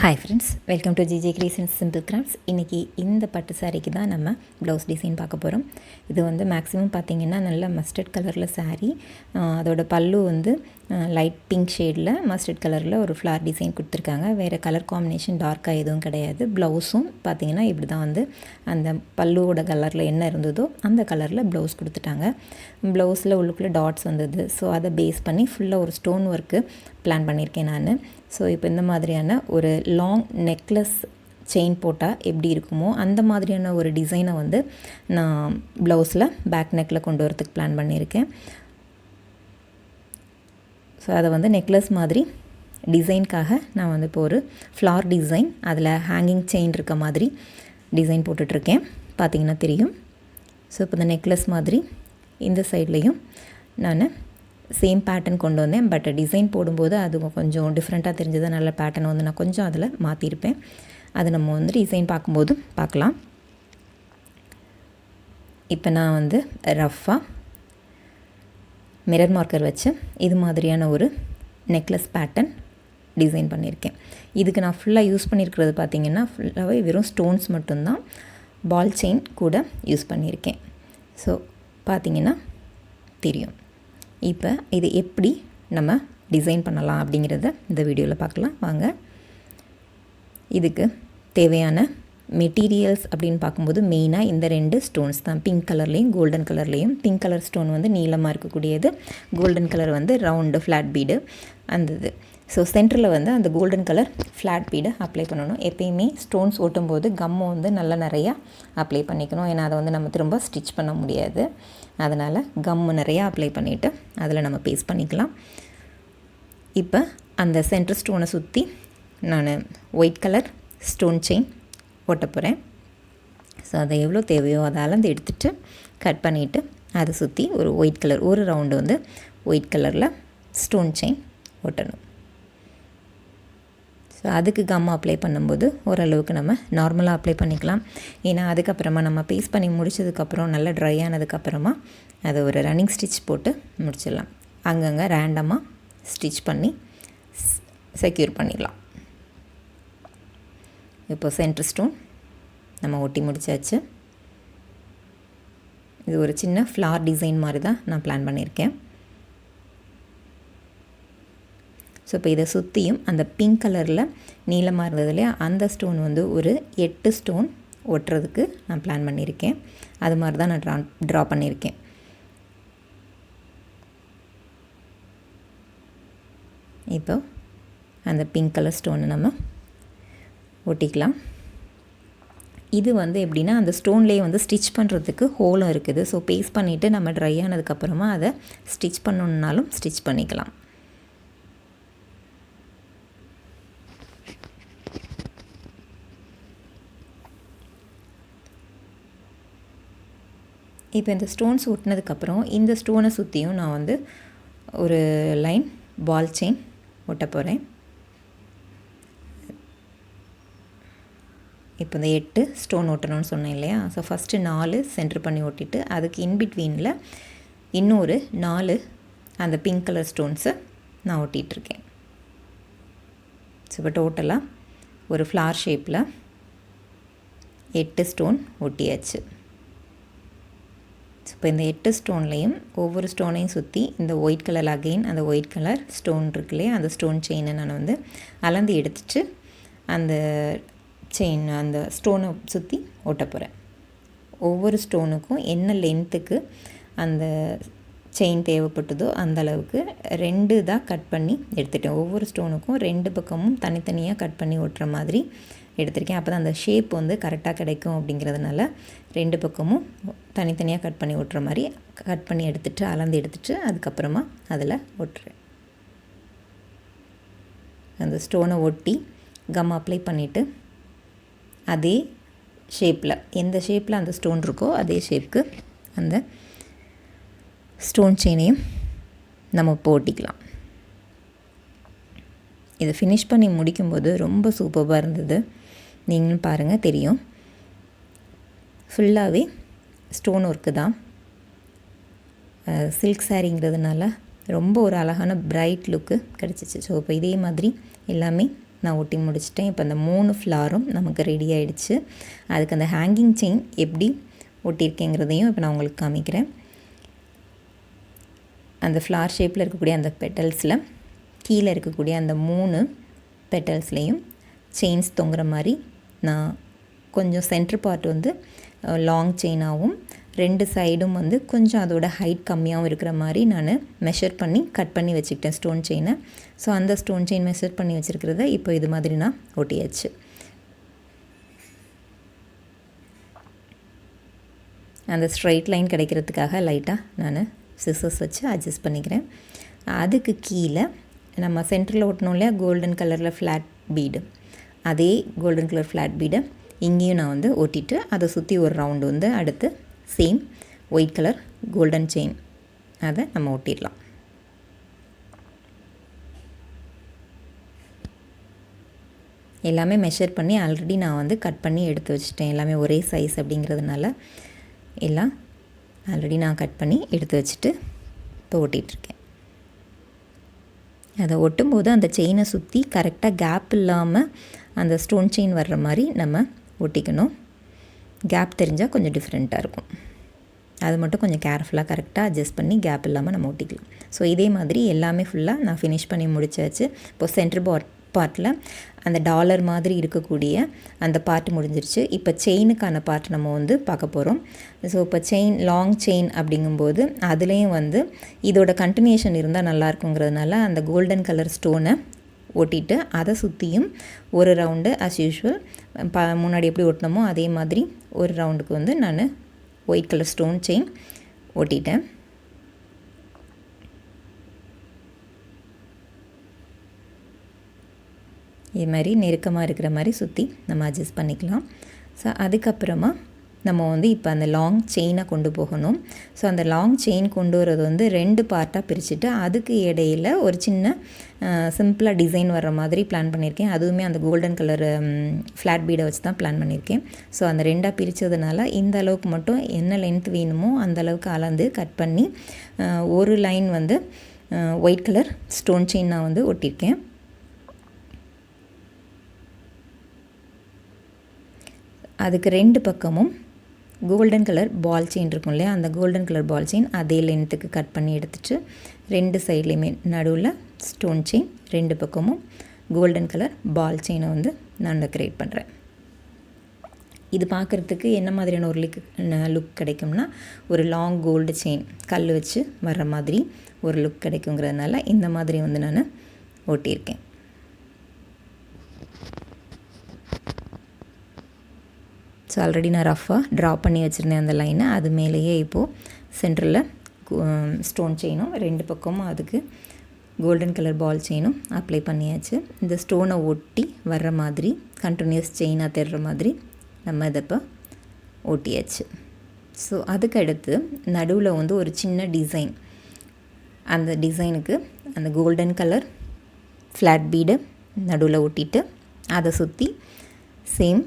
Hi friends, welcome to GJ creations simple crafts. இன்றைக்கி இந்த பட்டு சாரீக்கு தான் நம்ம ப்ளவுஸ் டிசைன் பார்க்க போகிறோம். இது வந்து மேக்ஸிமம் பார்த்திங்கன்னா நல்ல மஸ்டர்ட் கலரில் சாரீ, அதோட பல்லு வந்து லைட் பிங்க் ஷேடில் மஸ்டர்ட் கலரில் ஒரு ஃப்ளார் டிசைன் கொடுத்துருக்காங்க. வேறு கலர் காம்பினேஷன் டார்க்காக எதுவும் கிடையாது. ப்ளவுஸும் பார்த்திங்கன்னா இப்படி தான் வந்து அந்த பல்லுவோட கலரில் என்ன இருந்ததோ அந்த கலரில் ப்ளவுஸ் கொடுத்துட்டாங்க. ப்ளவுஸில் உள்ளுக்குள்ளே டாட்ஸ் வந்தது. ஸோ அதை பேஸ் பண்ணி ஃபுல்லாக ஒரு ஸ்டோன் ஒர்க்கு பிளான் பண்ணியிருக்கேன் நான். ஸோ இப்போ இந்த மாதிரியான ஒரு லாங் நெக்லஸ் செயின் போட்டால் எப்படி இருக்குமோ அந்த மாதிரியான ஒரு டிசைனை வந்து நான் ப்ளவுஸில் பேக் நெக்கில் கொண்டு வரதுக்கு பிளான் பண்ணியிருக்கேன். ஸோ அதை வந்து நெக்லஸ் மாதிரி டிசைனுக்காக நான் வந்து இப்போ ஒரு ஃப்ளார் டிசைன், அதில் ஹேங்கிங் செயின் இருக்க மாதிரி டிசைன் போட்டுட்ருக்கேன். பார்த்திங்கன்னா தெரியும். ஸோ இப்போ இந்த நெக்லஸ் மாதிரி இந்த சைட்லேயும் நான் சேம் பேட்டர்ன் கொண்டு வந்தேன். பட் டிசைன் போடும்போது அது கொஞ்சம் டிஃப்ரெண்ட்டாக தெரிஞ்சது. நல்ல பேட்டர்ன் வந்து நான் கொஞ்சம் அதில் மாற்றிருப்பேன். அது நம்ம வந்து டிசைன் பார்க்கும்போது பார்க்கலாம். இப்போ நான் வந்து ரஃப்பாக மிரர் மார்க்கர் வச்சு இது மாதிரியான ஒரு நெக்லஸ் பேட்டர்ன் டிசைன் பண்ணியிருக்கேன். இதுக்கு நான் ஃபுல்லாக யூஸ் பண்ணியிருக்கிறது பார்த்திங்கன்னா ஃபுல்லாகவே வெறும் ஸ்டோன்ஸ் மட்டும்தான். பால் செயின் கூட யூஸ் பண்ணியிருக்கேன். ஸோ பார்த்திங்கன்னா தெரியும். இப்போ இது எப்படி நம்ம டிசைன் பண்ணலாம் அப்படிங்கிறத இந்த வீடியோவில் பார்க்கலாம் வாங்க. இதுக்கு தேவையான மெட்டீரியல்ஸ் அப்படின்னு பார்க்கும்போது மெயினாக இந்த 2 ஸ்டோன்ஸ் தான். பிங்க் கலர்லேயும் கோல்டன் கலர்லேயும். பிங்க் கலர் ஸ்டோன் வந்து நீளமாக இருக்கக்கூடியது, கோல்டன் கலர் வந்து ரவுண்டு ஃப்ளாட் பீடு அந்த இது. ஸோ சென்டரில் வந்து அந்த golden colour flat bead apply பண்ணணும். எப்பயுமே ஸ்டோன்ஸ் ஓட்டும்போது கம்மை வந்து நல்லா நிறையா அப்ளை பண்ணிக்கணும். ஏன்னா அதை வந்து நம்ம திரும்ப ஸ்டிச் பண்ண முடியாது. அதனால் கம்மு நிறையா அப்ளை பண்ணிவிட்டு அதில் நம்ம பேஸ்ட் பண்ணிக்கலாம். இப்போ அந்த சென்டர் ஸ்டோனை சுற்றி நான் ஒயிட் கலர் ஸ்டோன் செயின் ஓட்ட போகிறேன். ஸோ அதை எவ்வளோ தேவையோ அதை அளந்து எடுத்துகிட்டு கட் பண்ணிவிட்டு அதை சுற்றி ஒரு ஒயிட் கலர் ஒரு ரவுண்டு வந்து ஒயிட் கலரில் ஸ்டோன் செயின் ஓட்டணும். ஸோ அதுக்கு கம் அப்ளை பண்ணும்போது ஓரளவுக்கு நம்ம நார்மலாக அப்ளை பண்ணிக்கலாம். ஏன்னா அதுக்கப்புறமா நம்ம பேஸ்ட் பண்ணி முடித்ததுக்கப்புறம் நல்லா ட்ரை ஆனதுக்கப்புறமா அதை ஒரு ரன்னிங் ஸ்டிச் போட்டு முடிச்சிடலாம். அங்கங்கே ரேண்டமாக ஸ்டிச் பண்ணி செக்யூர் பண்ணிடலாம். இப்போ சென்டர் ஸ்டோன் நம்ம ஒட்டி முடித்தாச்சு. இது ஒரு சின்ன ஃப்ளார் டிசைன் மாதிரி தான் நான் பிளான் பண்ணியிருக்கேன். ஸோ இப்போ இதை சுற்றியும் அந்த பிங்க் கலரில் நீளமாக இருந்தது இல்லையா, அந்த ஸ்டோன் வந்து ஒரு 8 ஸ்டோன் ஒட்டுறதுக்கு நான் பிளான் பண்ணியிருக்கேன். அது மாதிரி தான் நான் ட்ரா பண்ணியிருக்கேன். இப்போ அந்த பிங்க் கலர் ஸ்டோனை நம்ம ஒட்டிக்கலாம். இது வந்து எப்படின்னா அந்த ஸ்டோன்லேயே வந்து ஸ்டிச் பண்ணுறதுக்கு ஹோலும் இருக்குது. ஸோ பேஸ்ட் பண்ணிவிட்டு நம்ம ட்ரை ஆனதுக்கப்புறமா அதை ஸ்டிச் பண்ணணுன்னாலும் ஸ்டிச் பண்ணிக்கலாம். இப்போ இந்த ஸ்டோன்ஸ் ஒட்டினதுக்கப்புறம் இந்த ஸ்டோனை சுற்றியும் நான் வந்து ஒரு லைன் பால் செயின் ஒட்ட போகிறேன். இப்போ இந்த 8 ஸ்டோன் ஒட்டணும்னு சொன்னேன் இல்லையா. ஸோ ஃபஸ்ட்டு 4 சென்டர் பண்ணி ஒட்டிட்டு அதுக்கு இன்பிட்வீனில் இன்னொரு 4 அந்த பிங்க் கலர் ஸ்டோன்ஸை நான் ஒட்டிகிட்ருக்கேன். ஸோ இப்போ டோட்டலாக ஒரு ஃப்ளார் ஷேப்பில் 8 ஸ்டோன் ஒட்டியாச்சு. இப்போ இந்த 8 ஸ்டோன்லேயும் ஒவ்வொரு ஸ்டோனையும் சுற்றி இந்த ஒயிட் கலர் அகெயின் அந்த ஒயிட் கலர் ஸ்டோன் இருக்கு இல்லையா, அந்த ஸ்டோன் செயினை நான் வந்து அளந்து எடுத்துட்டு அந்த செயின் அந்த ஸ்டோனை சுற்றி ஓட்ட போகிறேன். ஒவ்வொரு ஸ்டோனுக்கும் என்ன லென்த்துக்கு அந்த செயின் தேவைப்பட்டதோ அந்த அளவுக்கு 2 தான் கட் பண்ணி எடுத்துட்டேன். ஒவ்வொரு ஸ்டோனுக்கும் 2 பக்கமும் தனித்தனியாக கட் பண்ணி ஓட்டுற மாதிரி எடுத்திருக்கேன். அப்போ தான் அந்த ஷேப் வந்து கரெக்டாக கிடைக்கும். அப்படிங்கிறதுனால 2 பக்கமும் தனித்தனியாக கட் பண்ணி ஓட்டுற மாதிரி கட் பண்ணி எடுத்துகிட்டு அளந்து எடுத்துகிட்டு அதுக்கப்புறமா அதில் ஒட்டுறேன். அந்த ஸ்டோனை ஒட்டி கம் அப்ளை பண்ணிவிட்டு அதே ஷேப்பில் எந்த ஷேப்பில் அந்த ஸ்டோன் இருக்கோ அதே ஷேப்புக்கு அந்த ஸ்டோன் செயினையும் நம்ம போட்டிக்கலாம். இதை ஃபினிஷ் பண்ணி முடிக்கும்போது ரொம்ப சூப்பராக இருந்தது. நீங்களும் பாருங்கள் தெரியும். ஃபுல்லாகவே ஸ்டோன் ஒர்க்கு தான். சில்க் சாரீங்கிறதுனால ரொம்ப ஒரு அழகான பிரைட் லுக்கு கிடச்சிச்சு. ஸோ இப்போ இதே மாதிரி எல்லாமே நான் ஒட்டி முடிச்சிட்டேன். இப்போ அந்த 3 ஃப்ளாரும் நமக்கு ரெடி ஆகிடுச்சு. அதுக்கு அந்த ஹேங்கிங் செயின் எப்படி ஒட்டியிருக்கேங்கிறதையும் இப்போ நான் உங்களுக்கு காமிக்கிறேன். அந்த ஃப்ளார் ஷேப்பில் இருக்கக்கூடிய அந்த பெட்டல்ஸில் கீழே இருக்கக்கூடிய அந்த 3 பெட்டல்ஸ்லேயும் செயின்ஸ் தொங்குற மாதிரி நான் கொஞ்சம் சென்டர் பார்ட் வந்து லாங் செயினாகவும் 2 சைடும் வந்து கொஞ்சம் அதோட ஹைட் கம்மியாகவும் இருக்கிற மாதிரி நான் மெஷர் பண்ணி கட் பண்ணி வச்சுக்கிட்டேன் ஸ்டோன் செயினை. ஸோ அந்த ஸ்டோன் செயின் மெஷர் பண்ணி வச்சுருக்கிறத இப்போ இது மாதிரி நான் ஒட்டியாச்சு. அந்த ஸ்ட்ரைட் லைன் கிடைக்கிறதுக்காக லைட்டாக நான் சிசர்ஸ் வச்சு அட்ஜஸ்ட் பண்ணிக்கிறேன். அதுக்கு கீழே நம்ம சென்டரில் ஒட்டணும் இல்லையா கோல்டன் கலரில் ஃப்ளாட் பீடு, அதே கோல்டன் கலர் ஃப்ளாட் பீடை இங்கேயும் நான் வந்து ஒட்டிட்டு அதை சுற்றி ஒரு ரவுண்டு வந்து அடுத்து same white colour golden chain அதை நம்ம ஒட்டிடலாம். எல்லாமே மெஷர் பண்ணி ஆல்ரெடி நான் வந்து கட் பண்ணி எடுத்து வச்சுட்டேன். எல்லாமே ஒரே சைஸ் அப்படிங்கிறதுனால எல்லாம் ஆல்ரெடி நான் கட் பண்ணி எடுத்து வச்சுட்டு இப்போ ஒட்டிகிட்ருக்கேன். அதை ஒட்டும்போது அந்த செயினை சுற்றி கரெக்டாக கேப் இல்லாமல் அந்த ஸ்டோன் செயின் வர்ற மாதிரி நம்ம ஒட்டிக்கணும். கேப் தெரிஞ்சால் கொஞ்சம் டிஃப்ரெண்ட்டாக இருக்கும். அது மட்டும் கொஞ்சம் கேர்ஃபுல்லாக கரெக்டாக அட்ஜஸ்ட் பண்ணி கேப் இல்லாமல் நம்ம ஒட்டிக்கலாம். ஸோ இதே மாதிரி எல்லாமே ஃபுல்லாக நான் ஃபினிஷ் பண்ணி முடிச்சாச்சு. இப்போது சென்டர் பார்ட்டில் அந்த டாலர் மாதிரி இருக்கக்கூடிய அந்த பார்ட் முடிஞ்சிருச்சு. இப்போ செயினுக்கான பார்ட் நம்ம வந்து பார்க்க போகிறோம். ஸோ இப்போ செயின் லாங் செயின் அப்படிங்கும்போது அதுலேயும் வந்து இதோட கண்டினியூஷன் இருந்தால் நல்லாயிருக்குங்கிறதுனால அந்த கோல்டன் கலர் ஸ்டோனை ஒட்டிட்டு அதை சுற்றியும் ஒரு ரவுண்டு ஆஸ் யூஷுவல் முன்னாடி எப்படி ஒட்டினமோ அதே மாதிரி ஒரு ரவுண்டுக்கு வந்து நான் ஒயிட் கலர் ஸ்டோன் செயின் ஒட்டிட்டேன். இது மாதிரி நெருக்கமாக இருக்கிற மாதிரி சுற்றி நம்ம அட்ஜஸ்ட் பண்ணிக்கலாம். ஸோ அதுக்கப்புறமா நம்ம வந்து இப்போ அந்த லாங் செயினை கொண்டு போகணும். ஸோ அந்த லாங் செயின் கொண்டு வரது வந்து 2 பார்ட்டாக பிரிச்சுட்டு அதுக்கு இடையில் ஒரு சின்ன சிம்பிளாக டிசைன் வர்ற மாதிரி பிளான் பண்ணியிருக்கேன். அதுவுமே அந்த கோல்டன் கலர் ஃப்ளாட் பீடை வச்சு தான் பிளான் பண்ணியிருக்கேன். ஸோ அந்த 2ஆக பிரித்ததுனால இந்த அளவுக்கு மட்டும் என்ன லென்த் வேணுமோ அந்த அளவுக்கு அளந்து கட் பண்ணி ஒரு லைன் வந்து ஒயிட் கலர் ஸ்டோன் செயின் நான் வந்து ஒட்டியிருக்கேன். அதுக்கு 2 பக்கமும் கோல்டன் கலர் பால் செயின் இருக்கும் இல்லையா, அந்த கோல்டன் கலர் பால் செயின் அதே லென்த்துக்கு கட் பண்ணி எடுத்துகிட்டு 2 சைட்லேயுமே நடுவில் ஸ்டோன் செயின் 2 பக்கமும் கோல்டன் கலர் பால் செயினை வந்து நான் டெக்கரேட் பண்ணுறேன். இது பார்க்குறதுக்கு என்ன மாதிரியான ஒரு லுக் கிடைக்கும்னா ஒரு லாங் கோல்டு செயின் கல் வச்சு வர்ற மாதிரி ஒரு லுக் கிடைக்குங்கிறதுனால இந்த மாதிரி வந்து நான் ஒட்டியிருக்கேன். ஸோ ஆல்ரெடி நான் ரஃபாக ட்ரா பண்ணி வச்சுருந்தேன் அந்த லைனை. அது மேலேயே இப்போது சென்டரில் ஸ்டோன் செயினும் 2 பக்கமும் அதுக்கு கோல்டன் கலர் பால் செயினும் அப்ளை பண்ணியாச்சு. இந்த ஸ்டோனை ஒட்டி வர்ற மாதிரி கண்டினியூஸ் செயினாக தெரிகிற மாதிரி நம்ம இதை இப்போ ஒட்டியாச்சு. ஸோ அதுக்கடுத்து நடுவில் வந்து ஒரு சின்ன டிசைன், அந்த டிசைனுக்கு அந்த கோல்டன் கலர் ஃப்ளாட் பீடை நடுவில் ஒட்டிட்டு அதை சுற்றி சேம்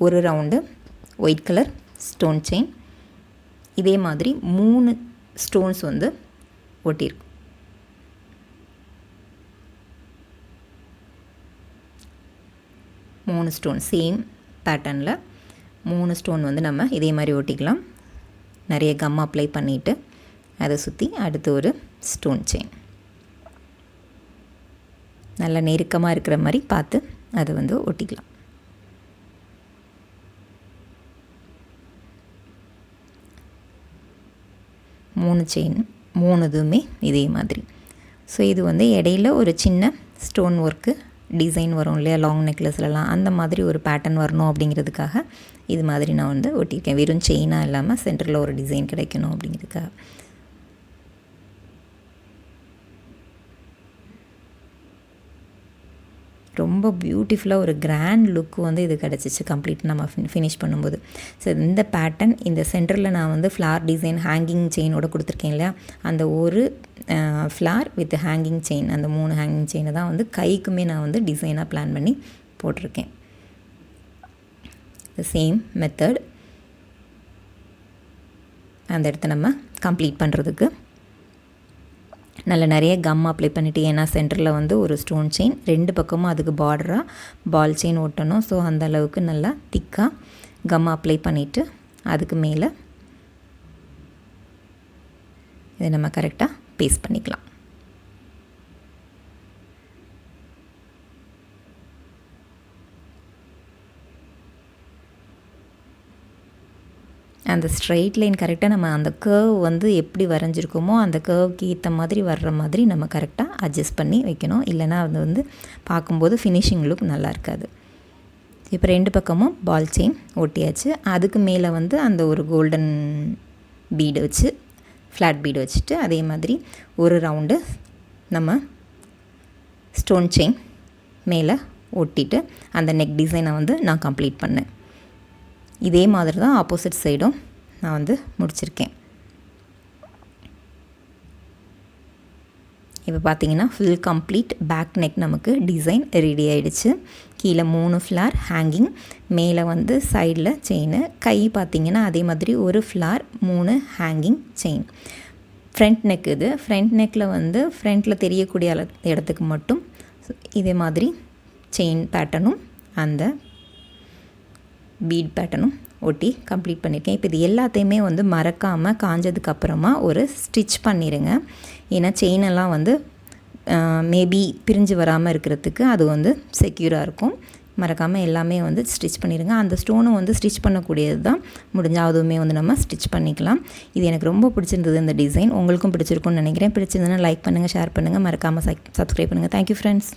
ஒரு round white colour stone chain இதே மாதிரி 3 ஸ்டோன்ஸ் வந்து ஒட்டியிருக்கும். 3 ஸ்டோன் சேம் பேட்டர்னில் 3 ஸ்டோன் வந்து நம்ம இதே மாதிரி ஒட்டிக்கலாம். நிறைய கம் அப்ளை பண்ணிவிட்டு அதை சுற்றி அடுத்து ஒரு ஸ்டோன் செயின் நல்லா நெருக்கமாக இருக்கிற மாதிரி பார்த்து அதை வந்து ஒட்டிக்கலாம். 3 செயின் 3 இதுவுமே இதே மாதிரி. ஸோ இது வந்து இடையில ஒரு சின்ன ஸ்டோன் ஒர்க்கு டிசைன் வரும் இல்லையா லாங் நெக்லஸ்லலாம், அந்த மாதிரி ஒரு பேட்டர்ன் வரணும் அப்படிங்கிறதுக்காக இது மாதிரி நான் வந்து ஒட்டியிருக்கேன். வெறும் செயினாக இல்லாமல் சென்டரில் ஒரு டிசைன் கிடைக்கணும் அப்படிங்கிறதுக்காக. ரொம்ப பியூட்டிஃபுல்லாக ஒரு கிராண்ட் லுக்கு வந்து இது கிடச்சிச்சு கம்ப்ளீட் நம்ம ஃபினிஷ் பண்ணும்போது. ஸோ இந்த பேட்டர்ன் இந்த சென்டரில் நான் வந்து ஃப்ளார் டிசைன் ஹேங்கிங் செயினோட கொடுத்துருக்கேன் இல்லையா, அந்த ஒரு ஃப்ளார் வித் ஹேங்கிங் செயின், அந்த 3 ஹேங்கிங் செயினை தான் வந்து கைக்குமே நான் வந்து டிசைனாக பிளான் பண்ணி போட்டிருக்கேன். த சேம் மெத்தட் அந்த இடத்த நம்ம கம்ப்ளீட் பண்ணுறதுக்கு நல்ல நிறைய கம் அப்ளை பண்ணிவிட்டு, ஏன்னா சென்டரில் வந்து ஒரு ஸ்டோன் செயின், 2 பக்கமும் அதுக்கு பார்டராக பால் செயின் ஒட்டணும். ஸோ அந்த அளவுக்கு நல்லா திக்காக கம் அப்ளை பண்ணிவிட்டு அதுக்கு மேலே இதை நம்ம கரெக்டாக பேஸ்ட் பண்ணிக்கலாம். அந்த ஸ்ட்ரைட் லைன் கரெக்டாக நம்ம அந்த கர்வ் வந்து எப்படி வரைஞ்சிருக்கோமோ அந்த கர்வ்க்கு ஏற்ற மாதிரி வர்ற மாதிரி நம்ம கரெக்டாக அட்ஜஸ்ட் பண்ணி வைக்கணும். இல்லைனா அது வந்து பார்க்கும்போது ஃபினிஷிங் லுக் நல்லா இருக்காது. இப்போ 2 பக்கமும் பால் செயின் ஒட்டியாச்சு. அதுக்கு மேலே வந்து அந்த ஒரு கோல்டன் பீடு வச்சு, ஃப்ளாட் பீடு வச்சுட்டு அதே மாதிரி ஒரு ரவுண்டு நம்ம ஸ்டோன் செயின் மேலே ஒட்டிட்டு அந்த நெக் டிசைனை வந்து நான் கம்ப்ளீட் பண்ணேன். இதே மாதிரி தான் ஆப்போசிட் சைடும் நான் வந்து முடிச்சிருக்கேன். இப்போ பார்த்தீங்கன்னா ஃபுல் கம்ப்ளீட் பேக் நெக் நமக்கு டிசைன் ரெடி ஆகிடுச்சு. கீழே 3 ஃப்ளார் ஹேங்கிங், மேலே வந்து சைடில் செயின், கை பார்த்திங்கன்னா அதே மாதிரி ஒரு ஃப்ளார் 3 ஹேங்கிங் செயின். ஃப்ரண்ட் நெக் இது. ஃப்ரண்ட் நெக்கில் வந்து ஃப்ரண்ட்டில் தெரியக்கூடிய இடத்துக்கு மட்டும் இதே மாதிரி செயின் பேட்டர்னும் அந்த பீட் பேட்டர்னும் ஒட்டி கம்ப்ளீட் பண்ணியிருக்கேன். இப்போ இது எல்லாத்தையுமே வந்து மறக்காமல் காஞ்சதுக்கப்புறமா ஒரு ஸ்டிச் பண்ணிடுங்க. ஏன்னா செயினெல்லாம் வந்து மேபி பிரிஞ்சு வராமல் இருக்கிறதுக்கு அது வந்து செக்யூராக இருக்கும். மறக்காமல் எல்லாமே வந்து ஸ்டிச் பண்ணிடுங்க. அந்த ஸ்டோனும் வந்து ஸ்டிச் பண்ணக்கூடியது தான், முடிஞ்சால் அதுவுமே வந்து நம்ம ஸ்டிச் பண்ணிக்கலாம். இது எனக்கு ரொம்ப பிடிச்சிருந்தது இந்த டிசைன். உங்களுக்கும் பிடிச்சிருக்கும்னு நினைக்கிறேன். பிடிச்சிருந்ததுன்னா லைக் பண்ணுங்கள், ஷேர் பண்ணுங்கள், மறக்காமல் சப்ஸ்கிரைப் பண்ணுங்கள். Thank you friends.